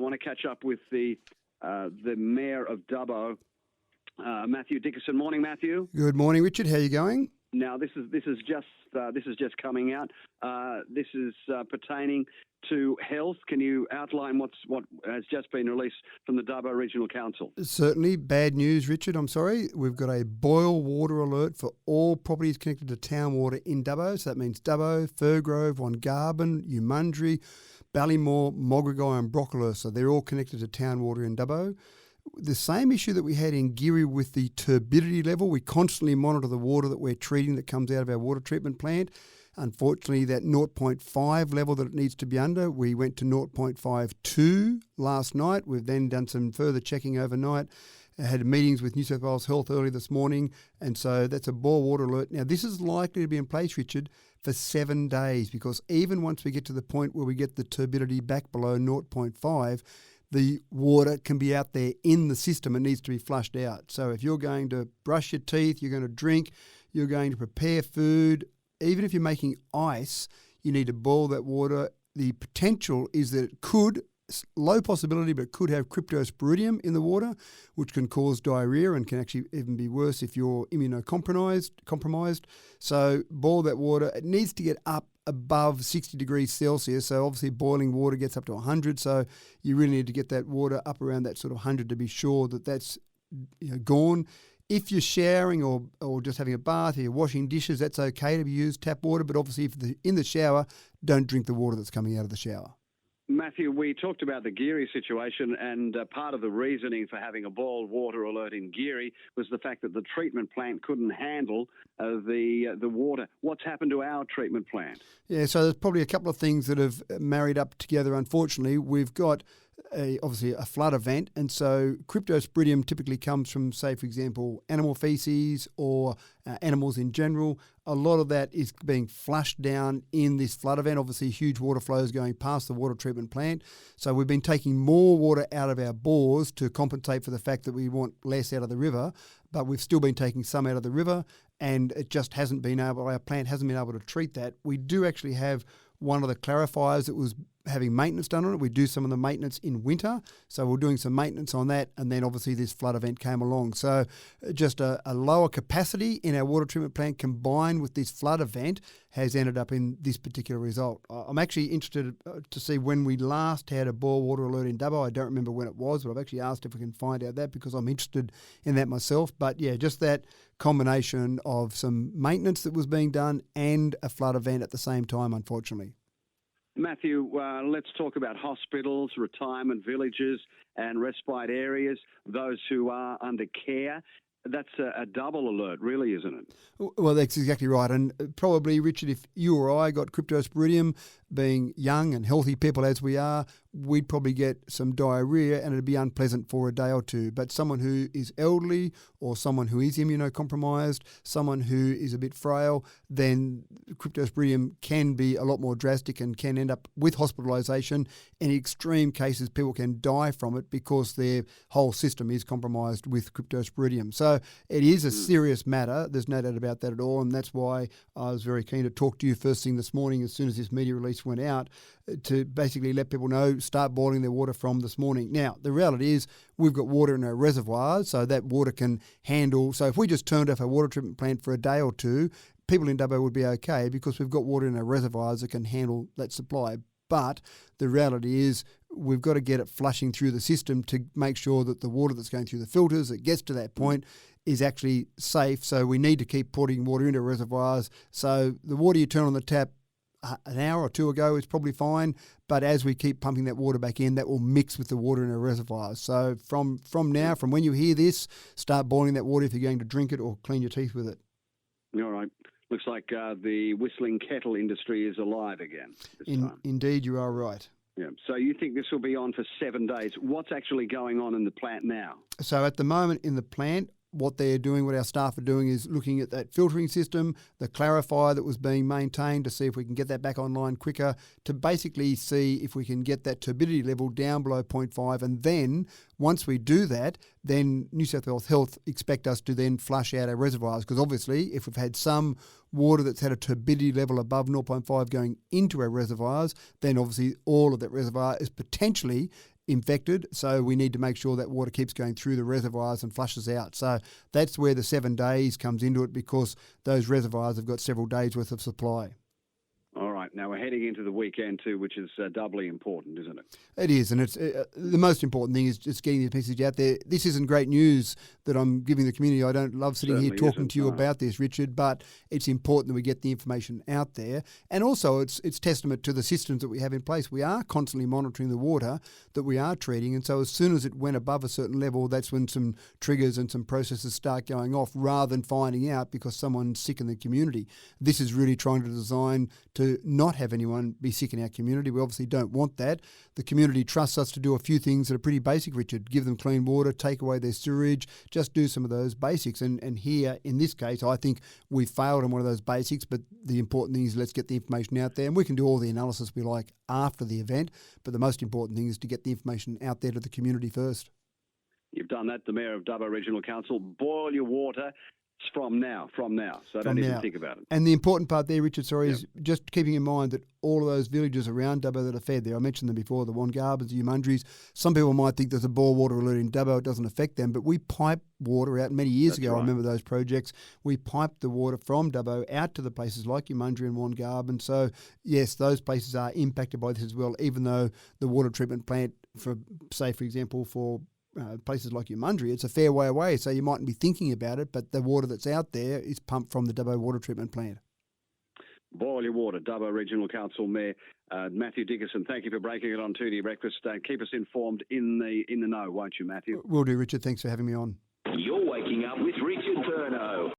want to catch up with the Mayor of Dubbo, Matthew Dickerson. Morning, Matthew. Good morning, Richard. How are you going? Now, this is just coming out. This is pertaining to health. Can you outline what has just been released from the Dubbo Regional Council? Certainly. Bad news, Richard. I'm sorry. We've got a boil water alert for all properties connected to town water in Dubbo. So that means Dubbo, Firgrove, Wongarbin, Umundry, Ballymore, Mogrigai and Brocklehurst. So they're all connected to town water in Dubbo. The same issue that we had in Geary with the turbidity level, we constantly monitor the water that we're treating that comes out of our water treatment plant. Unfortunately, that 0.5 level that it needs to be under, we went to 0.52 last night. We've then done some further checking overnight. I had meetings with New South Wales Health early this morning, and so that's a boil water alert. Now, this is likely to be in place, Richard, for 7 days, because even once we get to the point where we get the turbidity back below 0.5, the water can be out there in the system and needs to be flushed out. So if you're going to brush your teeth, you're going to drink, you're going to prepare food, even if you're making ice, you need to boil that water. The potential is that it could, low possibility, but it could have cryptosporidium in the water, which can cause diarrhea and can actually even be worse if you're immunocompromised. So boil that water. It needs to get up above 60 degrees Celsius. So obviously boiling water gets up to 100. So you really need to get that water up around that sort of 100 to be sure that that's gone. If you're showering or just having a bath, or you're washing dishes, that's okay to use tap water. But obviously, if in the shower, don't drink the water that's coming out of the shower. Matthew, we talked about the Geary situation, and part of the reasoning for having a boiled water alert in Geary was the fact that the treatment plant couldn't handle the water. What's happened to our treatment plant? Yeah, so there's probably a couple of things that have married up together. Unfortunately, we've got obviously a flood event, and so cryptosporidium typically comes from, say, for example, animal feces or animals in general. A lot of that is being flushed down in this flood event. Obviously, huge water flows going past the water treatment plant. So we've been taking more water out of our bores to compensate for the fact that we want less out of the river, but we've still been taking some out of the river, and it just hasn't been able, our plant hasn't been able to treat that. We do actually have one of the clarifiers that was having maintenance done on it. We do some of the maintenance in winter, so we're doing some maintenance on that, and then obviously this flood event came along. So just a lower capacity in our water treatment plant combined with this flood event has ended up in this particular result. I'm actually interested to see when we last had a boil water alert in Dubbo. I don't remember when it was, but I've actually asked if we can find out that because I'm interested in that myself. But yeah, just that combination of some maintenance that was being done and a flood event at the same time, unfortunately. Matthew, let's talk about hospitals, retirement villages and respite areas, those who are under care. That's a double alert, really, isn't it? Well, that's exactly right. And probably, Richard, if you or I got cryptosporidium, being young and healthy people as we are, we'd probably get some diarrhea and it'd be unpleasant for a day or two. But someone who is elderly or someone who is immunocompromised, someone who is a bit frail, then cryptosporidium can be a lot more drastic and can end up with hospitalisation. In extreme cases, people can die from it because their whole system is compromised with cryptosporidium. So it is a serious matter. There's no doubt about that at all. And that's why I was very keen to talk to you first thing this morning as soon as this media release went out to basically let people know, start boiling their water from this morning. Now, the reality is we've got water in our reservoirs, so that water can handle. So if we just turned off our water treatment plant for a day or two, people in Dubbo would be okay because we've got water in our reservoirs that can handle that supply. But the reality is we've got to get it flushing through the system to make sure that the water that's going through the filters, that gets to that point, is actually safe. So we need to keep putting water into reservoirs. So the water you turn on the tap an hour or two ago is probably fine, but as we keep pumping that water back in, that will mix with the water in our reservoirs. So from now, from when you hear this, start boiling that water if you're going to drink it or clean your teeth with it. All right. Looks like the whistling kettle industry is alive again this time. Indeed, you are right. Yeah. So you think this will be on for 7 days. What's actually going on in the plant now? So at the moment in the plant, what they're doing, what our staff are doing is looking at that filtering system, the clarifier that was being maintained to see if we can get that back online quicker, to basically see if we can get that turbidity level down below 0.5. And then once we do that, then New South Wales Health expect us to then flush out our reservoirs, because obviously if we've had some water that's had a turbidity level above 0.5 going into our reservoirs, then obviously all of that reservoir is potentially infected, so we need to make sure that water keeps going through the reservoirs and flushes out. So that's where the 7 days comes into it, because those reservoirs have got several days worth of supply. All right. Now we're heading into the weekend too, which is doubly important, isn't it? It is, and it's the most important thing is just getting the message out there. This isn't great news that I'm giving the community. I don't love sitting here talking to you about this, Richard, but it's important that we get the information out there. And also it's testament to the systems that we have in place. We are constantly monitoring the water that we are treating, and so as soon as it went above a certain level, that's when some triggers and some processes start going off, rather than finding out because someone's sick in the community. This is really trying to design to not have anyone be sick in our community. We obviously don't want that. The community trusts us to do a few things that are pretty basic, Richard. Give them clean water, take away their sewage, just do some of those basics. And here, in this case, I think we failed on one of those basics, but the important thing is let's get the information out there, and we can do all the analysis we like after the event, but the most important thing is to get the information out there to the community first. You've done that, the Mayor of Dubbo Regional Council. Boil your water. From now. So don't even think about it. And the important part there, Richard, is just keeping in mind that all of those villages around Dubbo that are fed there, I mentioned them before, the Wongarbans, the Umundries. Some people might think there's a boil water alert in Dubbo, it doesn't affect them, but we pipe water out many years ago. Right. I remember those projects. We piped the water from Dubbo out to the places like Umundry and Wongarban. So, yes, those places are impacted by this as well, even though the water treatment plant, for example, for places like Umundry, it's a fair way away, so you mightn't be thinking about it, but the water that's out there is pumped from the Dubbo water treatment plant. Boil your water. Dubbo Regional Council Mayor Matthew Dickerson, thank you for breaking it on 2D Breakfast. Keep us informed in the know, won't you, Matthew? Will do, Richard. Thanks for having me on. You're waking up with Richard Perno.